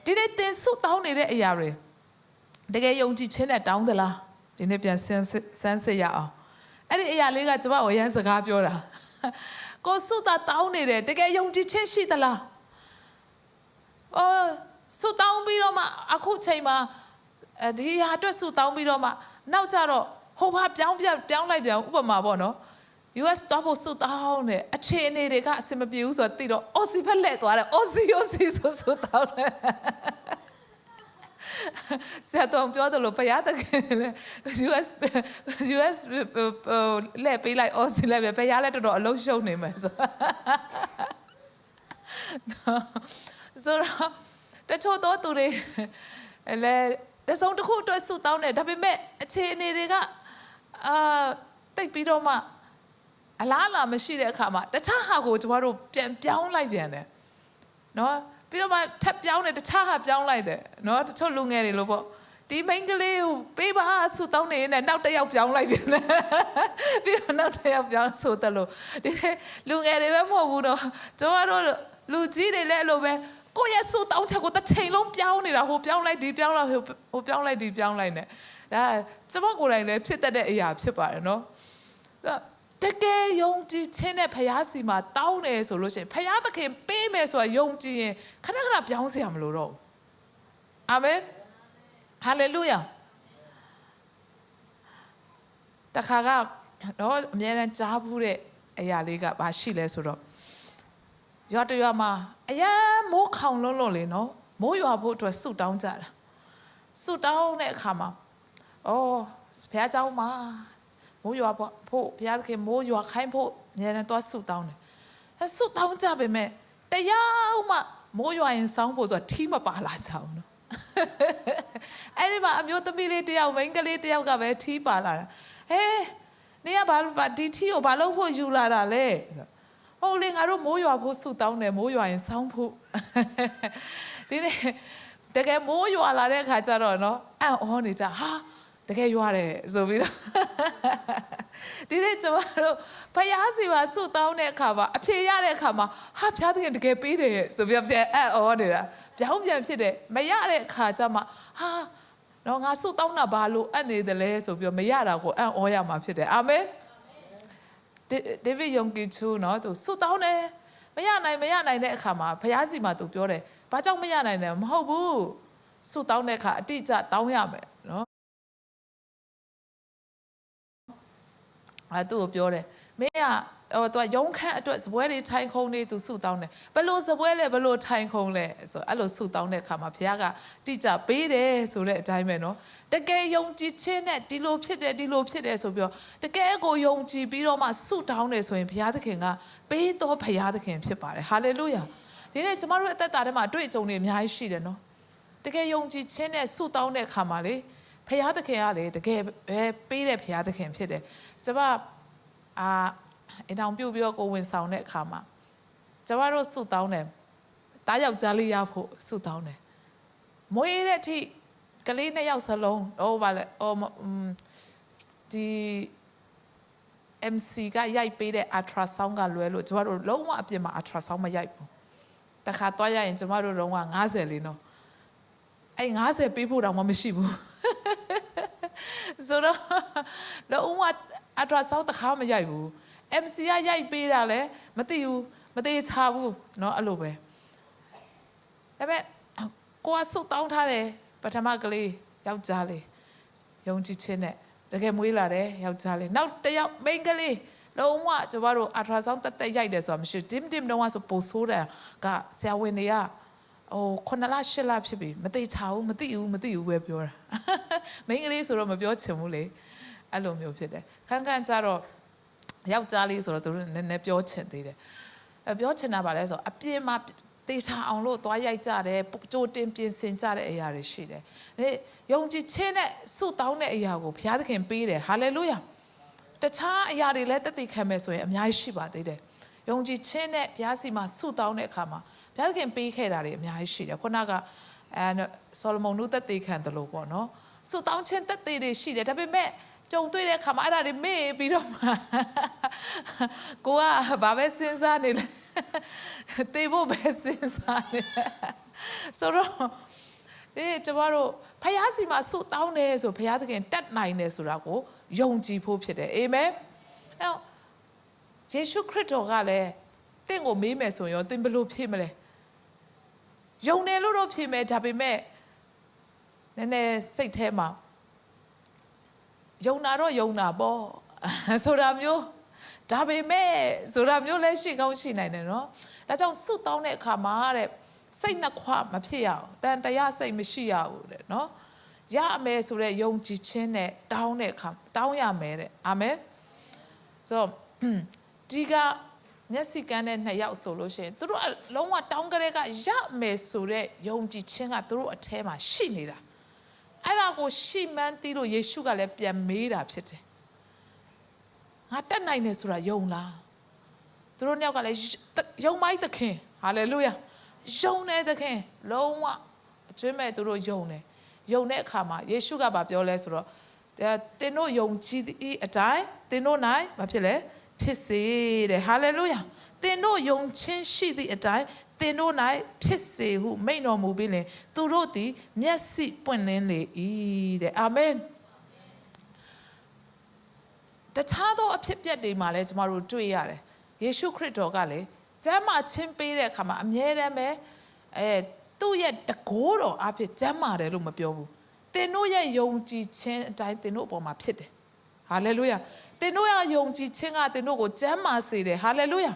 ဒီနေ့သင်ဆုတောင်းနေတဲ့အရာတွေတကယ်ယုံကြည်ခြင်းနဲ့တောင်းသလားဒီနေ့ပြန်ဆန်းစစ်ရအောင်အဲ့ဒီအရာလေးကကျမကိုရမ်းစကားပြောတာကိုဆုတောင်းနေတယ်တကယ်ယုံကြည်ခြင်းရှိသလားဆုတောင်းပြီးတော့မှအခုချိန်မှာဒီဟာအတွက်ဆုတောင်းပြီးတော့မှနောက်ကြတော့ဟိုဘာပြောင်းလိုက်ပြန်ဥပမာပေါ့နော် US တော့ဖို့ဆုတောင်းတယ်အခြေအနေတွေကအဆင်မပြေဘူးဆိုတော့သိတော့ Aussie ဖက်လှည့်သွားတယ် Aussie ဆိုဆုတောင်းတယ်ဆက်တော့ပြောတယ်လို့ဘုရားသခင်လည်း US လဲပေးလိုက် Aussie လဲပဲဘုရားလည်းတော်တော်အလုံးရှုံနေမယ်ဆိုတော့တချို့တော့သူတွေလည်းတစုံတစ်ခုအတွက်ဆုတောင်းတယ်ဒါပေမဲ့အခြေအနေတွေကတိတ်ပြီးတော့မှအလားအလာမရှိတဲ့အခါမှာတခြားဟာကိုကျမတို့ပြန်ပြောင်းလိုက်ပြန်တယ်နော်ပြီးတော့မှထပ်ပြောင်းတယ်တခြားဟာပြောင်းလိုက်တယ်နော်တချို့လူငယ်တွေလို့ပေါ့ဒီမိန်းကလေးကိုပေးပါဆုတောင်းနေနဲ့နောက်တစ်ယောက်ပြောင်းလိုက်ပြန်တယ်ပြီးတော့နောက်တစ်ယောက်ပြောင်းဆိုတယ်လို့ဒီလူငယ်တွေပဲမဟုတ်ဘူးတော့ကျမတို့လူကြီးတွေလည်းအဲ့လိုပဲကိုယ့်ရဲ့ဆုတောင်းချက်ကိုတစ်ချိန်လုံးပြောင်းနေတာဟိုပြောင်းလိုက်ဒီပြောင်းလိုက်ဟိုပြောင်းလိုက်ဒီပြောင်းလိုက်နဲ့ဒါကျမကိုယ်တိုင်လည်းဖြစ်တတ်တဲ့အရာဖြစ်ပါတယ်နော်တကယ်ယုံကြည်ခြင်းနဲ့ဖခင်စီမှာတောင်းတယ်ဆိုလို့ရှိရင်ဖခင်သခင်ပေးမယ်ဆိုတာယုံကြည်ရင်ခဏခဏပြောင်းစရာမလိုတော့ဘူးအာမင်ဟာလေလုယာတခါကတော့အမြဲတမ်းကြားဘူးတဲ့အရာလေးကဘာရှိလဲဆိုတော့ရွာတရွာမှာအရန်မိုးခေါင်လုံးလေနော်မိုးရွာဖို့အတွက်ဆုတောင်းကြတာဆုတောင်းတဲ့အခါမှာဘုရားเจ้าမှာမိုးရွာဖို့ဘုရားသခင်မိုးရွာခိုင်းဖို့အများနဲ့သွားဆုတောင်းတယ်ဆုတောင်းကြပေမဲ့တရားမှမိုးရွာရင်စောင်းဖို့ဆိုတာထီးမပါလာကြဘူးနော်အဲ့ဒီမှာအမျိုးသမီးလေးတယောက်မိန်းကလေးတယောက်ကပဲထီးပါလာတာနေကဘာဒီထီးကိုဘာလို့ဖို့ယူလာတာလဲဟုတ်လေငါတို့မိုးရွာဖို့ဆုတောင်းတယ်မိုးရွာရင်စောင်းဖို့ဒီနေ့တကယ်မိုးရွာလာတဲ့အခါကျတော့နော်အံ့ဩနေကြဟာတကယ်ရွာတယ်ဆိုပြီးတော့ဒီနေ့ကျမတို့ဖယားစီမှာဆုတောင်းတဲ့အခါမှာအဖြေရတဲ့အခါမှာဟာဖျားသခင်တကယ်ပေးတယ်ဆိုပြီးတော့ပြန်အံ့ဩနေတာပြောင်းပြန်ဖြစ်တယ်မရတဲ့အခါကျမှဟာတော့ငါဆုတောင်းတာဘာလို့အံ့နေတယ်လဲဆိုပြီးတော့မရတာကိုအံ့ဩရမှာဖြစ်တယ်အာမင်ဒေးဗစ်ယုံကြည်သူနော်သူဆုတောင်းတယ်မရနိုင်တဲ့အခါမှာဖယားစီမှာသူပြောတယ်ဘာကြောင့်မရနိုင်လဲမဟုတ်ဘူးဆုတောင်းတဲ့အခါအတိအကျတောင်းရမယ်နော်သူ့ကိုပြောတယ်မင်းကသူကရုံးခန့်အတွက်စပွဲတွေထိုင်ခုံနေသူဆုတောင်းတယ်ဘယ်လိုစပွဲလဲဘယ်လိုထိုင်ခုံလဲဆိုအဲ့လိုဆုတောင်းတဲ့အခါမှာဘုရားကတိကျပေးတယ်ဆိုတဲ့အတိုင်းပဲနော်တကယ်ယုံကြည်ခြင်းနဲ့ဒီလိုဖြစ်တယ်ဆိုပြီးတော့တကယ်ကိုယုံကြည်ပြီးတော့မှဆုတောင်းတယ်ဆိုရင်ဘုရားသခင်ကပေးတော်ဘုရားသခင်ဖြစ်ပါတယ်ဟာလေလုယာဒီနေ့ကျမတို့အသက်တာထဲမှာအတွေ့အကြုံတွေအများကြီးရှိတယ်နော်တကယ်ယုံကြည်ခြင်းနဲ့ဆုတောင်းတဲ့အခါမှာလေဘုရားသခင်ကလေတကယ်ပဲပေးတဲ့ဘုရားသခင်ဖြစ်တယ်ကျမအတောင်ပြုတ်ပြီးတော့ကိုဝင်ဆောင်တဲ့အခါမှာကျမတို့ဆုတောင်းတယ်တားယောက်ျားလေးရဖို့ဆုတောင်းတယ်မွေးတဲ့အထိကလေး2ယောက်စလုံးတော့ဗါလဲဒီ MC ကရိုက်ပေးတဲ့ ultrasound ကလွဲလို့ကျမတို့လုံးဝအပြင်မှာ ultrasound မရိုက်ဘူးတခါသွားရရင်ကျမတို့လုံးဝ90လေးနော်အဲ့90ပေးဖို့တောင်မရှိဘူးဆိုတော့လုံးဝultrasound တခါမရိုက်ဘူး MC ကရိုက်ပေးတာလည်းမသိဘူးမသေးချဘူးเนาะအဲ့လိုပဲဒါပေမဲ့ကိုကဆုတ်တောင်းထားတယ်ပထမကလေးယောက်ျားလေးယုံကြည်ခြင်းနဲ့တကယ်မွေးလာတယ်ယောက်ျားလေးနောက်တစ်ယောက်မိန်းကလေးလုံးဝကျမတို့ ultrasound တက်ရိုက်တယ်ဆိုတာမရှိဘူးdim တော့ဆိုပိုဆိုးတယ်ကဆရာဝန်တွေက9လ10လဖြစ်ပြီမသေးချဘူးမသိဘူးပဲပြောတာမိန်းကလေးဆိုတော့မပြောချင်ဘူးလေအဲ့လိုမျိုးဖြစ်တယ်ခန်းကြတော့ယောက်ျားလေးဆိုတော့သူတို့နည်းနည်းပြောချင်သေးတယ်ပြောချင်တာပါလဲဆိုအပြင်းမှာတေချာအောင်လို့သွားရိုက်ကြတယ်ကြိုတင်ပြင်ဆင်ကြတဲ့အရာတွေရှိတယ်ဒီယုံကြည်ခြင်းနဲ့ဆုတောင်းတဲ့အရာကိုဘုရားသခင်ပေးတယ်ဟာလေလုယာတခြားအရာတွေလည်းတက်တည်ခံမယ်ဆိုရင်အများကြီးရှိပါသေးတယ်ယုံကြည်ခြင်းနဲ့ဘုရားစီမှာဆုတောင်းတဲ့အခါမှာဘုရားသခင်ပေးခဲ့တာတွေအများကြီးရှိတယ်ခုနကဆောလမုန်တို့တက်တည်ခံတယ်လို့ပေါ့နော်ဆုတောင်းခြင်းတက်တည်တွေရှိတယ်ဒါပေမဲ့ကြုံတွေ့တဲ့အခါမှာအဲ့ဒါတွေမေ့ပြီးတော့မှကိုကဘာပဲစဉ်းစားနေလဲတေဖို့ပဲစဉ်းစားနေ ဆိုတော့ကျမတို့ဖခင်စီမှာဆုတောင်းတယ်ဆိုဖခင်သခင်တတ်နိုင်တယ်ဆိုတာကိုယုံကြည်ဖို့ဖြစ်တယ်အာမင်အဲ့ယေရှုခရစ်တော်ကလည်းတင့်ကိုမေးမယ်ဆိုရင်သင်ဘယ်လိုဖြေမလဲယုံတယ်လို့တော့ဖြေမယ်ဒါပေမဲ့နည်းနည်းစိတ်ထဲမှာယုံတာတော့ယုံတာပေါ့ဆိုတာမျိုးဒါပေမဲ့ဆိုတာမျိုးလည်းရှိကောင်းရှိနိုင်တယ်နော်ဒါကြောင့်ဆုတောင်းတဲ့အခါမှာတဲ့စိတ်နှခွမဖြစ်ရအောင်တန်တရားစိတ်မရှိရဘူးတဲ့နော်ရမယ်ဆိုတဲ့ယုံကြည်ခြင်းနဲ့တောင်းတဲ့အခါတောင်းရမယ်တဲ့အာမင်ဆိုတော့ဒီကမျက်စိကန်းတဲ့နှစ်ယောက်ဆိုလို့ရှိရင်သူတို့လုံးဝတောင်းကြတဲ့ကရမယ်ဆိုတဲ့ယုံကြည်ခြင်းကသူတို့အထဲမှာရှိနေတာအဲ့ဒါကိုရှိမှန်းသိလို့ယေရှုကလည်းပြန်မေးတာဖြစ်တယ်ငါတက်နိုင်တယ်ဆိုတာယုံလားသူတို့နှစ်ယောက်ကလည်းယုံမိုက်သခင်ဟာလေလုယာယုံတဲ့သခင်လုံးဝအကျွမ်းမဲ့သူတို့ယုံတယ်ယုံတဲ့အခါမှာယေရှုကပြောလဲဆိုတော့သင်တို့ယုံကြည်တဲ့အတိုင်းသင်တို့၌မဖြစ်လဲဖြစ်စေတဲ့ဟာလေလုယာသင်တို့ယုံခြင်းရှိသည့်အတိုင်းသင်တို့၌ဖြစ်စေဟုမိန့်တော်မူပြီးလင်သူတို့သည်မျက်စိပွင့်လင်းလေ၏တဲ့အာမင်တခြားသောအဖြစ်ပြက်တွေမှာလည်းကျမတို့တွေ့ရတယ်ယေရှုခရစ်တော်ကလည်းကျမ်းမာခြင်းပေးတဲ့အခါမှာအမြဲတမ်းပဲသူ့ရဲ့တကိုးတော်အဖြစ်ကျမ်းမာတယ်လို့မပြောဘူးသင်တို့ရဲ့ယုံကြည်ခြင်းအတိုင်းသင်တို့အပေါ်မှာဖြစ်တယ်ဟာလေလုယာသင်တို့ရဲ့ယုံကြည်ခြင်းကသင်တို့ကိုကျမ်းမာစေတယ်ဟာလေလုယာ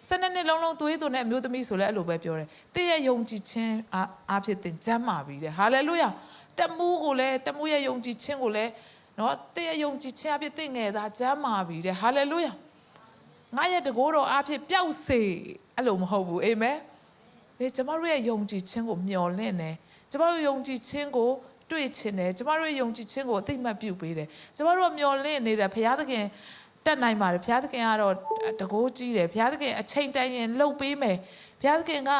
12နှစ်လုံးသွေးသွန်တဲ့အမျိုးသမီးဆိုလည်းအဲ့လိုပဲပြောတယ်သင်ရဲ့ယုံကြည်ခြင်းအဖြစ်သင်ကျမ်းမာပြီတဲ့ဟာလေလုယာတမှုကိုလည်းတမှုရဲ့ယုံကြည်ခြင်းကိုလည်းနော်သင်ရဲ့ယုံကြည်ခြင်းအဖြစ်သင်ငယ်သားကျမ်းမာပြီတဲ့ဟာလေလုယာငါရဲ့တကိုးတော်အဖြစ်ပျောက်စေအဲ့လိုမဟုတ်ဘူးအာမင်ဒီကျမတို့ရဲ့ယုံကြည်ခြင်းကိုမျှော်လင့်တယ်ကျမတို့ယုံကြည်ခြင်းကိုတွေ့ချင်တယ်ကျမတို့ရဲ့ယုံကြည်ခြင်းကိုအသိမှတ်ပြုပေးတယ်ကျမတို့မျှော်လင့်နေတယ်ဘုရားသခင်တတ်နိုင်ပါတယ်ဘုရားသခင်ကတော့တကိုးကြီးတယ်ဘုရားသခင်အချိန်တန်ရင်လှုပ်ပေးမယ်ဘုရားသခင်က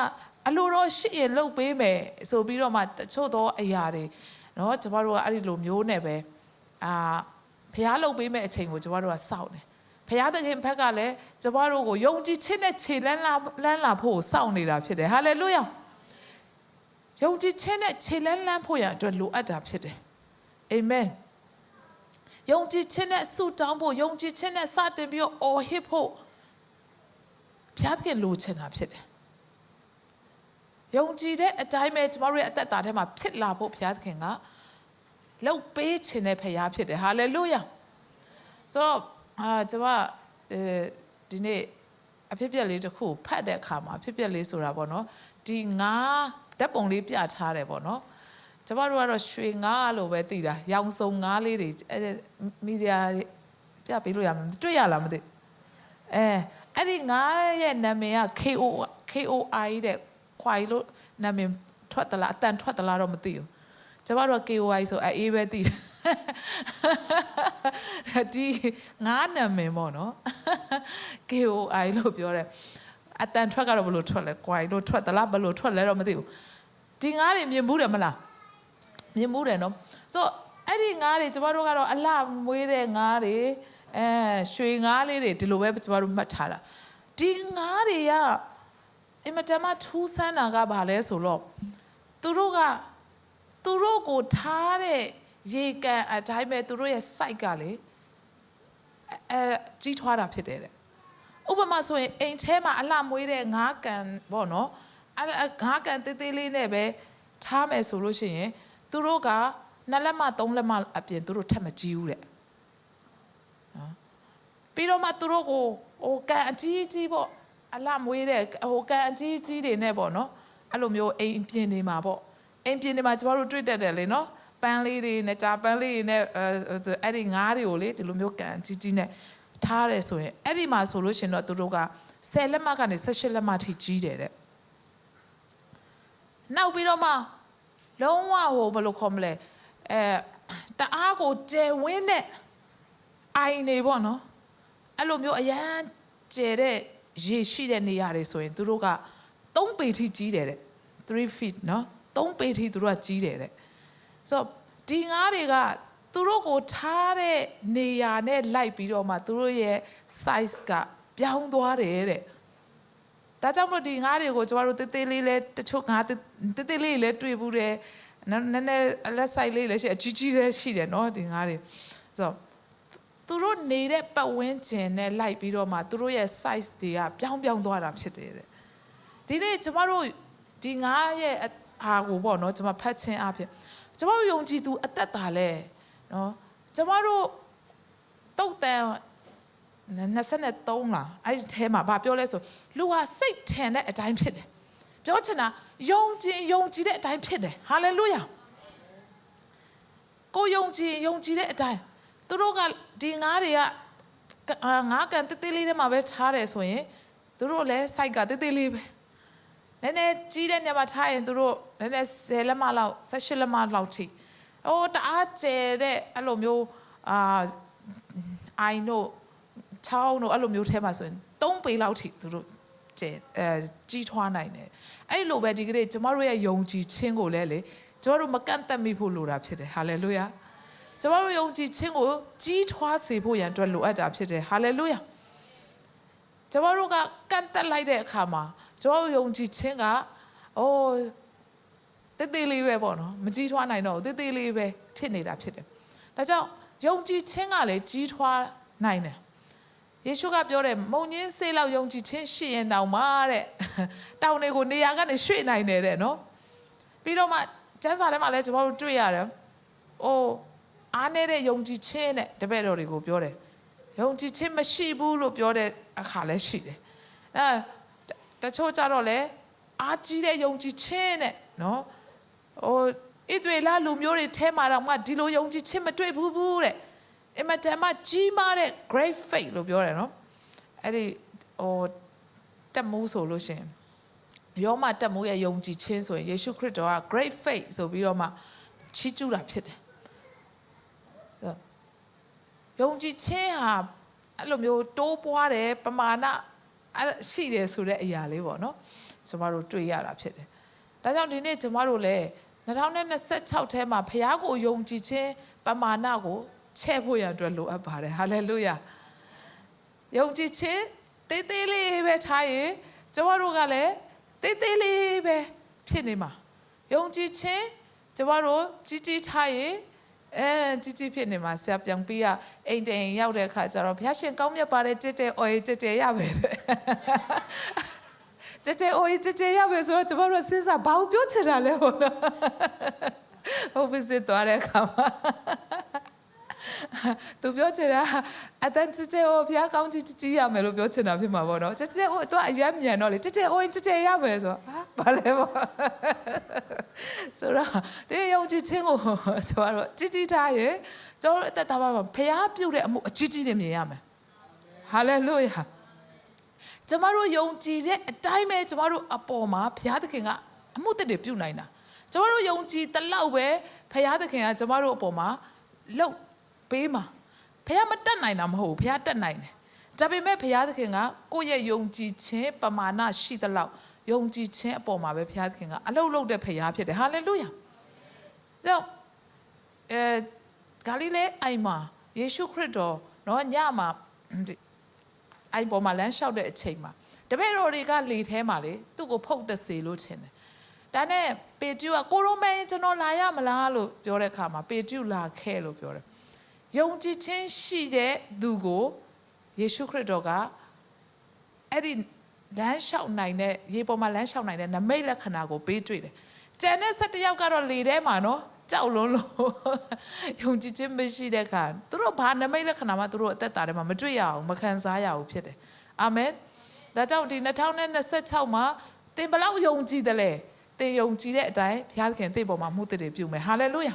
အလိုတော်ရှိရင်လှုပ်ပေးမယ်ဆိုပြီးတော့မှတချို့သောအရာတွေနော်ကျမတို့ကအဲ့ဒီလိုမျိုးနဲ့ပဲဘုရားလှုပ်ပေးမယ်အချိန်ကိုကျမတို့ကစောင့်တယ်ဘုရားသခင်ဘက်ကလည်းကျမတို့ကိုယုံကြည်ခြင်းနဲ့ခြေလန်းလာဖို့စောင့်နေတာဖြစ်တယ်ဟာလေလုယာယုံကြည်ခြင်းနဲ့ခြေလန်းဖို့ရအတွက်လိုအပ်တာဖြစ်တယ်အာမင်ယုံကြည်ခြင်းနဲ့ဆုတောင်းဖို့ယုံကြည်ခြင်းနဲ့စတင်ပြီးတော့အော်ဟစ်ဖို့ဘုရားသခင်လိုချင်တာဖြစ်တယ်ယုံကြည်တဲ့အတိုင်းပဲကျမတို့ရဲ့အသက်တာထဲမှာဖြစ်လာဖို့ဘုရားသခင်ကလှုပ်ပေးခြင်းတဲ့ဘုရားဖြစ်တယ်ဟာလေလုယာဆိုတော့ကျွန်မဒီနေ့အဖြစ်ပြက်လေးတစ်ခုဖတ်တဲ့အခါမှာအဖြစ်ပြက်လေးဆိုတာပေါ့နော်ဒီငါးဓာတ်ပုံလေးပြထားတယ်ပေါ့နော်ကျွန်မတို့ကတော့ရွှေငါးလို့ပဲသိတာရောင်စုံငါးလေးတွေမီဒီယာပြပေးလို့ရမှာတွေ့ရလားမသိအဲ့ဒီငါးရဲ့နာမည်က KOI တဲ့ခွာလို့နာမည်ထွက်သလားအတန်ထွက်သလားတော့မသိဘူးကျွန်မတို့က KOI ဆိုအေးပဲသိတယ်ဒီငါးနာမည်ပေါ့နော် KOI လို့ပြောတယ်အတန်ထွက်ကတော့ဘယ်လိုထွက်လဲခွာလို့ထွက်သလားဘယ်လိုထွက်လဲတော့မသိဘူးဒီငါးတွေမြင်ဘူးတယ်မလားမြင်မှုတယ်နော်ဆိုအဲ့ဒီငါးတွေကျမတို့ကတော့အလှမွေးတဲ့ငါးတွေရွှေငါးလေးတွေဒီလိုပဲကျမတို့မှတ်ထားတာဒီငါးတွေကအင်မတန်မှထူးဆန်းတာကဘာလဲဆိုတော့သူတို့ကိုထားတဲ့ရေကန်အတိုင်းပဲသူတို့ရဲ့ site ကလေကြီးထွားတာဖြစ်တယ်တဲ့ဥပမာဆိုရင်အိမ်ထဲမှာအလှမွေးတဲ့ငါးကန်ပေါ့နော်ငါးကန်သေးသေးလေးနဲ့ပဲထားမယ်ဆိုလို့ရှိရင်သူတို့က2လက်မ3လက်မအပြင်သူတို့ထပ်မကြီးဘူးတဲ့နော်ပြီးတော့မှသူတို့ကိုကန်အကြီးကြီးပေါ့အလှမွေးတဲ့ကန်အကြီးကြီးတွေနဲ့ပေါ့နော်အဲ့လိုမျိုးအိမ်ပြင်နေမှာပေါ့အိမ်ပြင်နေမှာကျမတို့တွေ့တတ်တယ်လေနော်ပန်းလေးတွေနဲ့ကြာပန်းလေးတွေနဲ့အဲ့ဒီငါးတွေကိုလေဒီလိုမျိုးကန်ကြီးကြီးနဲ့ထားတယ်ဆိုရင်အဲ့ဒီမှာဆိုလို့ရှင်တော့သူတို့က10လက်မကနေ18လက်မထိကြီးတယ်တဲ့နောက်ပြီးတော့မှလုံးဝဘယ်လိုခေါ်မလဲတအားကိုကျယ်ဝင်းတဲ့အိုင်နေပေါ့နော်အဲ့လိုမျိုးအရန်ကျယ်တဲ့ရေရှိတဲ့နေရာတွေဆိုရင်သူတို့က3ပေထိကြီးတယ်တဲ့3 feet နော်3ပေထိသူတို့ကကြီးတယ်တဲ့ဆိုတော့ဒီငါးတွေကသူတို့ကိုထားတဲ့နေရာနဲ့လိုက်ပြီးတော့မှသူတို့ရဲ့ size ကပြောင်းသွားတယ်တဲ့ ဒါကြောင့်မို့ဒီငါးတွေကိုကျမတို့တေးသေးလေးလဲတချို့ငါးတေးသေးလေးလဲတွေ့ဘူးတယ်နည်းနည်းလက်ဆိုင်လေးလဲရှိအကြီးကြီးလဲရှိတယ်နော်ဒီငါးတွေဆိုတော့သူတို့နေတဲ့ပတ်ဝန်းကျင်နဲ့လိုက်ပြီးတော့မှသူတို့ရဲ့ size တွေကပြောင်းသွားတာဖြစ်တယ်တဲ့ဒီနေ့ကျမတို့ဒီငါးရဲ့ဟာကိုပေါ့နော်ကျမဖတ်ချင်းအဖြစ်ကျမတို့ယုံကြည်သူအသက်တာလဲနော်ကျမတို့တုတ်တန်23လားအဲ့ဒီထဲမှာဗာပြောလဲဆိုလူဟာစိတ်ထင်တဲ့အတိုင်းဖြစ်တယ်ပြောချင်တာယုံကြည်တဲ့အတိုင်းဖြစ်တယ်ဟာလေလုယာကိုယုံကြည်တဲ့အတိုင်းသူတို့ကဒီငါးတွေကငါးကန်တေးလေးထဲမှာပဲထားတယ်ဆိုရင်သူတို့လည်း site ကတေးလေးပဲနည်းနည်းကြီးတဲ့နေရာမှာထားရင်သူတို့နည်းနည်း10လက်မလောက်18လက်မလောက်ထိတအားကျဲတဲ့အဲ့လိုမျိုးI know ချောင်းတို့အဲ့လိုမျိုးထဲမှာဆိုရင်3ပေလောက်ထိသူတို့ကြီးထွားနိုင်တယ်အဲ့လိုပဲဒီကနေ့ကျမတို့ရဲ့ယုံကြည်ခြင်းကိုလည်းလေကျမတို့မကန့်သက်မိဖို့လိုတာဖြစ်တယ်ဟာလေလုယာကျမတို့ယုံကြည်ခြင်းကိုကြီးထွားစေဖို့ရန်အတွက်လိုအပ်တာဖြစ်တယ်ဟာလေလုယာကျမတို့ကကန့်သက်လိုက်တဲ့အခါမှာကျမတို့ယုံကြည်ခြင်းကတေးလေးပဲပေါ့နော်မကြီးထွားနိုင်တော့တေးလေးပဲဖြစ်နေတာဖြစ်တယ်ဒါကြောင့်ယုံကြည်ခြင်းကလည်းကြီးထွားနိုင်တယ်ယေရှုကပြောတယ်မုံညင်းဆေးလောက်ယုံကြည်ခြင်းရှိရင်တောင်မှတဲ့တောင်တွေကိုနေရာကနေရွှေ့နိုင်တယ်တဲ့နော်ပြီးတော့မှကျမ်းစာထဲမှာလည်းကျွန်တော်တို့တွေ့ရတယ်အားနေတဲ့ယုံကြည်ခြင်းနဲ့တပည့်တော်တွေကိုပြောတယ်ယုံကြည်ခြင်းမရှိဘူးလို့ပြောတဲ့အခါလည်းရှိတယ်တချို့ကြတော့လေအားကြီးတဲ့ယုံကြည်ခြင်းနဲ့နော်ဣသရေလလူမျိုးတွေထဲမှာတော့မှဒီလိုယုံကြည်ခြင်းမတွေ့ဘူးတဲ့အမတန်မှကြီးမားတဲ့ great faith လို့ပြောတယ်နော်အဲ့ဒီတက်မှုဆိုလို့ရှင်ယောမတက်မှုရဲ့ယုံကြည်ခြင်းဆိုရင်ယေရှုခရစ်တော်က great faith ဆိုပြီးတော့မှချီးကျူးတာဖြစ်တယ်ယုံကြည်ခြင်းဟာအဲ့လိုမျိုးတိုးပွားတယ်ပမာဏရှိတယ်ဆိုတဲ့အရာလေးပေါ့နော်ကျမတို့တွေ့ရတာဖြစ်တယ်ဒါကြောင့်ဒီနေ့ကျမတို့လည်း2026ထဲမှာဖခင်ကိုယုံကြည်ခြင်းပမာဏကိုချဲ့ဖို့ရအတွက်လိုအပ်ပါတယ်ဟာလေလုယာယုံကြည်ခြင်းသေးလေးပဲထားရင်ကျမတို့ကလည်းသေးလေးပဲဖြစ်နေမှာယုံကြည်ခြင်းကျမတို့ကြီးထားရင်ကြီးဖြစ်နေမှာဆရာပြန်ပြီးအိမ်တိုင်ရောက်တဲ့အခါကျတော့ဘုရားရှင်ကောင်းမြတ်ပါတယ်ကြည်အော်ကြည်ရပဲကြည်အော်ကြည်ရပဲဆိုတော့ကျမတို့စဉ်းစားဘာလို့ပြောချင်တာလဲဟုတ်လားဟုတ်ပြီစစ်သွားတဲ့အခါမှာသူပြောချင်တာအတန်ကြည်ဘုရားကောင်းကြီးရမယ်လို့ပြောချင်တာဖြစ်မှာပေါ့နော်ကြည်သူကအရင်မြန်တော့လေကြည်ရမယ်ဆိုဘာလဲပေါ့ဆိုတော့ဒီယုံကြည်ခြင်းကိုဆိုတော့ကြီးထားရင်ကျွန်တော်အသက်တာမှာဘုရားပြုတဲ့အမှုအကြီးနဲ့မြင်ရမယ်ဟာလေလုယာကျမတို့ယုံကြည်တဲ့အတိုင်းပဲကျမတို့အပေါ်မှာဘုရားသခင်ကအမှုတွေပြုနိုင်တာကျမတို့ယုံကြည်တလောက်ပဲဘုရားသခင်ကကျမတို့အပေါ်မှာလှုပ်ပေးမှာဘုရားမတက်နိုင်တာမဟုတ်ဘူးဘုရားတက်နိုင်တယ်ဒါပေမဲ့ဘုရားသခင်ကကိုယ့်ရဲ့ယုံကြည်ခြင်းပမာဏရှိသလောက်ယုံကြည်ခြင်းအပေါ်မှာပဲဘုရားသခင်ကအလုပ်လုပ်တဲ့ဘုရားဖြစ်တယ်ဟာလေလုယာကြောင့်ဂါလိလဲအိုင်မှာယေရှုခရစ်တော်နော်ညမှာအိုင်ပေါ်မှာလမ်းလျှောက်တဲ့အချိန်မှာတပည့်တော်တွေကလေထဲမှာလေသူ့ကိုဖုတ်တစေလို့ထင်တယ်ဒါနဲ့ပေတရုကကိုရိုမဲကျွန်တော်လာရမလားလို့ပြောတဲ့အခါမှာပေတရုလာခဲ့လို့ပြောတယ်ယုံကြည်ခြင်းရှိတဲ့သူကိုယေရှုခရစ်တော်ကအဲ့ဒီလမ်းလျှောက်နိုင်တဲ့ရေပေါ်မှာလမ်းလျှောက်နိုင်တဲ့နမိတ်လက္ခဏာကိုပေးတွေ့တယ်ကျန်တဲ့17ယောက်ကတော့လေထဲမှာနော်ကြောက်လွန်းလို့ယုံကြည်ခြင်းမရှိတဲ့အခါသူတို့ဘာနမိတ်လက္ခဏာမှသူတို့အသက်တာထဲမှာမတွေ့ရအောင်မခံစားရဘူးဖြစ်တယ်အာမင်ဒါကြောင့်ဒီ2026မှာသင်ဘလောက်ယုံကြည်တယ်လဲသင်ယုံကြည်တဲ့အတိုင်းဘုရားသခင်သင်ပေါ်မှာမှုတွေပြုမယ်ဟာလေလုယာ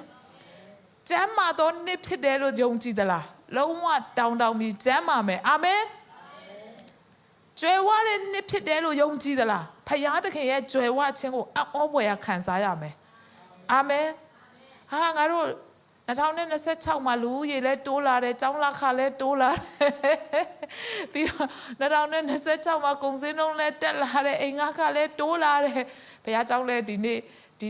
ကျမ်းမာသောနေ့ဖြစ်တယ်လို့ယုံကြည်သလားလုံးဝတောင်းပြီးကျမ်းမာမယ်အာမင်ကျွယ်ဝတဲ့နေ့ဖြစ်တယ်လို့ယုံကြည်သလားဘုရားသခင်ရဲ့ကျွယ်ဝခြင်းကိုအော့ဘွယ်ခံစားရမယ်အာမင်ဟာငါတို့2026မှာလူကြီးလည်းတိုးလာတယ်ကျောင်းလာခလည်းတိုးလာတယ်ပြီးတော့2026မှာကုန်စည်နှုန်းလည်းတက်လာတယ်အိမ်ငါခလည်းတိုးလာတယ်ဘုရားကျောင်းလည်းဒီ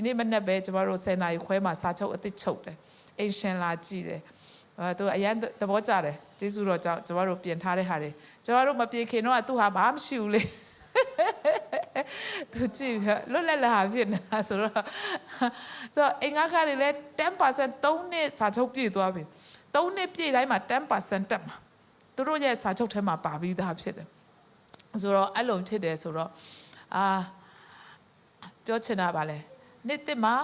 နေ့မနေ့ပဲကျမတို့10နာရီခွဲမှာစာချုပ်အသစ်ချုပ်တယ်အိမ်ရှင်လာကြည့်တယ်သူအရင်သဘောကျတယ်ကျေးဇူးတော်ကြောင့်ကျမတို့ပြင်ထားတဲ့ဟာတွေကျမတို့မပြေခင်တော့သူဟာဘာမှမရှိဘူးလေ သူကြည့်လွတ်လပ်လာဖြစ်နေတာဆိုတော့အင်္ဂါခါတွေလည်း 10% 3နှစ်စာချုပ်ပြည့်သွားပြီ3နှစ်ပြည့်တိုင်းမှာ 10% တက်မှာသူတို့ရဲ့စာချုပ်ထဲမှာပါပြီးသားဖြစ်တယ်ဆိုတော့အဲ့လိုဖြစ်တယ်ဆိုတော့ပြောချင်တာပါလေနေ့တစ်မှာ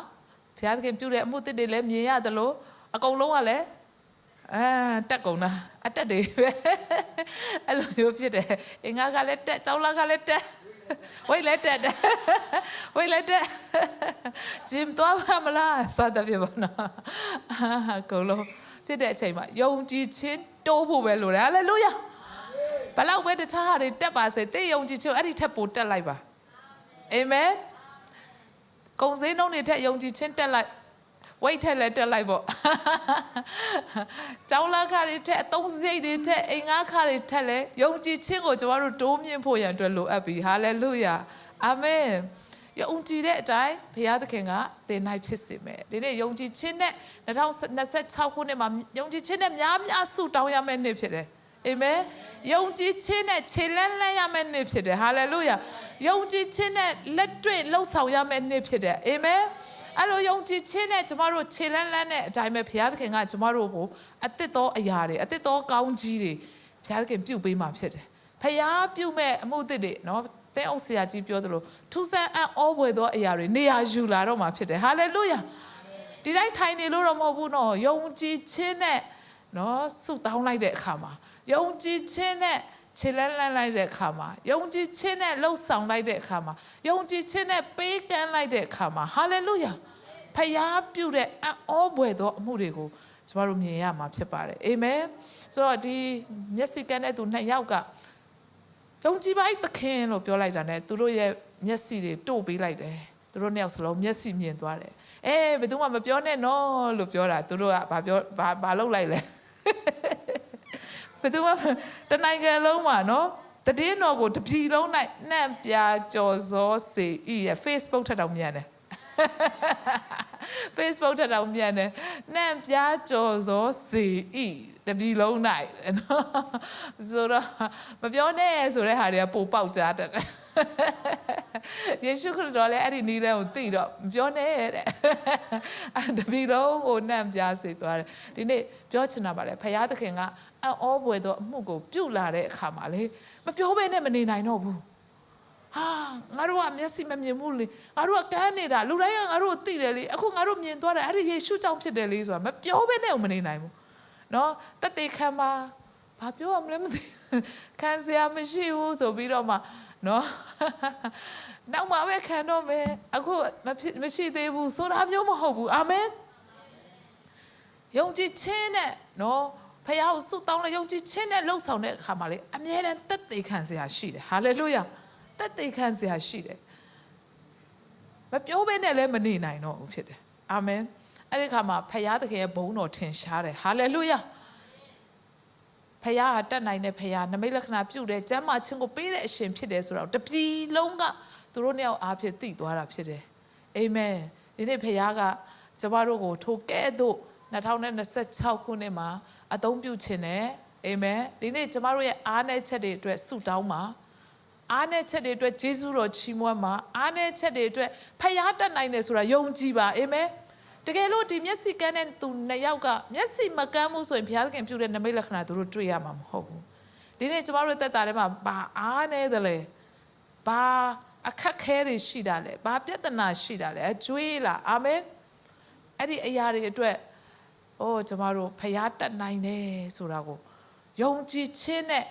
ဘုရားသခင်ပြုတဲ့အမှုတစ်တွေလည်းမြင်ရတယ်လို့အကုန်လုံးကလည်းတက်ကုန်တာအတက်တွေပဲအဲ့လိုမျိုးဖြစ်တယ်အင်္ဂါကလည်းတက်ကျောင်းလာကလည်းတက်ဝိတ်လည်းတက်ဝိတ်လည်းတက်ဂျင်တော့မလားစသဖြင့်ပေါ့နော်အကုန်လုံးဖြစ်တဲ့အချိန်မှာယုံကြည်ခြင်းတိုးဖို့ပဲလိုတယ်ဟာလေလုယာဘလောက်ပဲတခြားဟာတွေတက်ပါစေတဲ့ယုံကြည်ခြင်းအဲ့ဒီထက်ပိုတက်လိုက်ပါအာမင်ကုံစင်းနှုံးတွေထက်ယုံကြည်ခြင်းတက်လိုက်ဝိတ်ထက်လည်းတက်လိုက်ပေါ့ကျောင်းလာခါတွေထက်အသုံးစရိတ်တွေထက်အိမ်ငါးခါတွေထက်လည်းယုံကြည်ခြင်းကိုကျွန်တော်တို့တိုးမြင့်ဖို့ရန်အတွက်လိုအပ်ပြီဟာလေလုယာအာမင်ယုံကြည်တဲ့အတိုင်းဘုရားသခင်ကသင်၌ဖြစ်စေမယ်ဒီနေ့ယုံကြည်ခြင်းနဲ့2026ခုနှစ်မှာယုံကြည်ခြင်းနဲ့များများဆုတောင်းရမယ့်နှစ်ဖြစ်တယ်အာမင်ယုံကြည်ခြင်းနဲ့ခြေလှမ်းလှမ်းရမယ့်နှစ်ဖြစ်တယ်ဟာလေလုယာယုံကြည်ခြင်းနဲ့လက်တွေ့လှုပ်ဆောင်ရမယ့်နှစ်ဖြစ်တယ်အာမင်အဲ့လိုယုံကြည်ခြင်းနဲ့ကျမတို့ခြေလှမ်းလှမ်းတဲ့အတိုင်းပဲဘုရားသခင်ကကျမတို့ကိုအသစ်သောအရာတွေအသစ်သောကောင်းကြီးတွေဘုရားသခင်ပြုပေးမှာဖြစ်တယ်ဘုရားပြုမဲ့အမှုသစ်တွေနော်သင်အုပ်ဆရာကြီးပြောသလိုထူးဆန်းအံ့ဩဖွယ်သောအရာတွေနေရာယူလာတော့မှာဖြစ်တယ်ဟာလေလုယာဒီတိုင်းထိုင်နေလို့တော့မဟုတ်ဘူးနော်ယုံကြည်ခြင်းနဲ့နော်ဆုတောင်းလိုက်တဲ့အခါမှာယုံကြည်ခြင်းနဲ့ခြေလှမ်းလှမ်းလိုက်တဲ့အခါမှာယုံကြည်ခြင်းနဲ့လှုပ်ဆောင်လိုက်တဲ့အခါမှာယုံကြည်ခြင်းနဲ့ပေးကမ်းလိုက်တဲ့အခါမှာဟာလေလုယာဖခင်ပြုတဲ့အံ့ဩဖွယ်သောအမှုတွေကိုကျမတို့မြင်ရမှာဖြစ်ပါတယ်အာမင်ဆိုတော့ဒီမျက်စိကန်းတဲ့သူနှစ်ယောက်ကယုံကြည်ပါသခင်လို့ပြောလိုက်တာ ਨੇ သူတို့ရဲ့မျက်စိတွေတို့ပေးလိုက်တယ်သူတို့နှစ်ယောက်စလုံးမျက်စိမြင်သွားတယ်ဘယ်သူမှမပြောနဲ့နော်လို့ပြောတာသူတို့ကဘာလုပ်လိုက်လဲဘယ်သူမှတနိုင်ငံလုံးမှာနော်တည်င်းတော်ကိုတပြည်လုံး၌နှံ့ပြကြော်စောစေဤရဲ့ Facebook ထက်တောင်မြန်တယ်Facebook ထက်တောင်မြန်တယ်နှံ့ပြကြော်စောစေဤတပြည်လုံး၌နော်ဆိုတော့မပြောနဲ့ဆိုတဲ့ဟာတွေကပိုပေါက်ကြတတ်တယ်ယေရှုခရစ်တော်လည်းအဲ့ဒီနီးတဲ့ကိုသိတော့မပြောနဲ့တဲ့တပီလုံးကိုနှံ့ပြစေသွားတယ်ဒီနေ့ပြောချင်တာပါလေဖခင်သခင်ကအံ့ဩဖွယ်သောအမှုကိုပြုလာတဲ့အခါမှာလေမပြောဘဲနဲ့မနေနိုင်တော့ဘူးဟာငါတို့ကမျက်စိမမြင်ဘူးလေငါတို့ကကန်းနေတာလူတိုင်းကငါတို့သိတယ်လေအခုငါတို့မြင်သွားတယ်အဲ့ဒီယေရှုကြောင့်ဖြစ်တယ်လေဆိုတာမပြောဘဲနဲ့မနေနိုင်ဘူးနော်တသက်ခံပါဘာပြောရမလဲမသိခံစရာမရှိဘူးဆိုပြီးတော့မှနော်နောက်မှပဲခံတော့မယ်အခုမရှိသေးဘူးဆိုတာမျိုးမဟုတ်ဘူးအာမင်ယုံကြည်ခြင်းနဲ့နော်ဖခင်ကိုဆုတောင်းလို့ယုံကြည်ခြင်းနဲ့လှုပ်ဆောင်တဲ့အခါမှာလေအမြဲတမ်းသက်သေခံစရာရှိတယ်ဟာလေလုယာသက်သေခံစရာရှိတယ်မပြောဘဲနဲ့လည်းမနေနိုင်တော့ဘူးဖြစ်တယ်အာမင်အဲ့ဒီအခါမှာဖခင်သခင်ရဲ့ဘုန်းတော်ထင်ရှားတယ်ဟာလေလုယာဖခင်ကတတ်နိုင်တဲ့ဖခင်နမိတ်လက္ခဏာပြုတယ်ကျမ်းမာခြင်းကိုပေးတဲ့အရှင်ဖြစ်တယ်ဆိုတော့တပြည်လုံးကသူတို့နှစ်ယောက်အားဖြင့်သိသွားတာဖြစ်တယ်အာမင်ဒီနေ့ဖခင်ကကျမတို့ကိုထိုကဲ့သို့2026ခုနှစ်မှာအသုံးပြုခြင်းနဲ့အာမင်ဒီနေ့ကျမတို့ရဲ့အားနည်းချက်တွေအတွက်ဆုတောင်းပါအားနည်းချက်တွေအတွက်ယေရှုတော်ချီးမွမ်းပါအားနည်းချက်တွေအတွက်ဖခင်တတ်နိုင်တယ်ဆိုတာယုံကြည်ပါအာမင်တကယ်လို့ဒီမျက်စိကန်းတဲ့သူနှစ်ယောက်ကမျက်စိမကန်းဘူးဆိုရင်ဘုရားသခင်ပြုတဲ့နမိတ်လက္ခဏာသူတို့တွေ့ရမှာမဟုတ်ဘူးဒီနေ့ကျမတို့သက်တာထဲမှာဘာအားနည်းတယ်လဲဘာအခက်ခဲတွေရှိတာလဲဘာပြဿနာရှိတာလဲအကျွေးလားအာမင်အဲ့ဒီအရာတွေအတွက်ကျမတို့ဖခင်တတ်နိုင်တယ်ဆိုတာကိုယုံကြည်ခြင်းနဲ့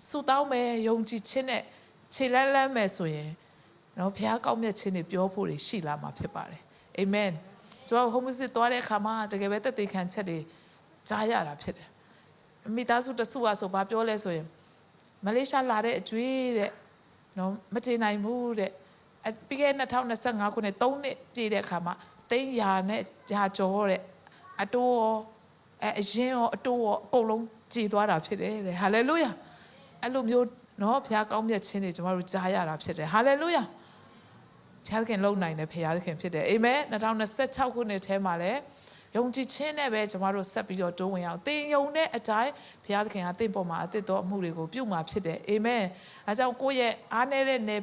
ဆုတောင်းမယ်ယုံကြည်ခြင်းနဲ့ခြေလှမ်းလှမ်းမယ်ဆိုရင်နော်ဘုရားကောင်းမြတ်ခြင်းတွေပြောဖို့တွေရှိလာမှာဖြစ်ပါတယ်အာမင်ကျွန်တော်ဟိုမစစ်သွားတဲ့အခါမှာတကယ်ပဲသက်သေခံချက်တွေကြားရတာဖြစ်တယ်မိသားစုတစုอ่ะဆိုဘာပြောလဲဆိုရင်မလေးရှားလာတဲ့အကျွေးတဲ့နော်မကျေနိုင်ဘူးတဲ့ပြီးခဲ့2025ခုနှစ်3နှစ်ပြည့်တဲ့အခါမှာ300နဲ့ကြာကျော်တဲ့အတိုးရောအရင်ရောအတိုးရောအကုန်လုံးကြည်သွားတာဖြစ်တယ်တဲ့ဟာလေလုယာအဲ့လိုမျိုးနော်ဘုရားကောင်းမြတ်ခြင်းတွေကျွန်တော်တို့ကြားရတာဖြစ်တယ်ဟာလေလုယာဘုရားသခင်လုံနိုင်တယ်ဘုရားသခင်ဖြစ်တယ်အာမင်2026ခုနှစ်ထဲမှာလည်းယုံကြည်ခြင်းနဲ့ပဲကျွန်တော်တို့ဆက်ပြီးတော့တိုးဝင်အောင်သင်ယုံတဲ့အတိုင်းဘုရားသခင်ကသင်ပေါ်မှာအသစ်သောအမှုတွေကိုပြုမှာဖြစ်တယ်အာမင်အဲကြောင့်ကိုယ့်ရဲ့အားနည်းတဲ့နယ်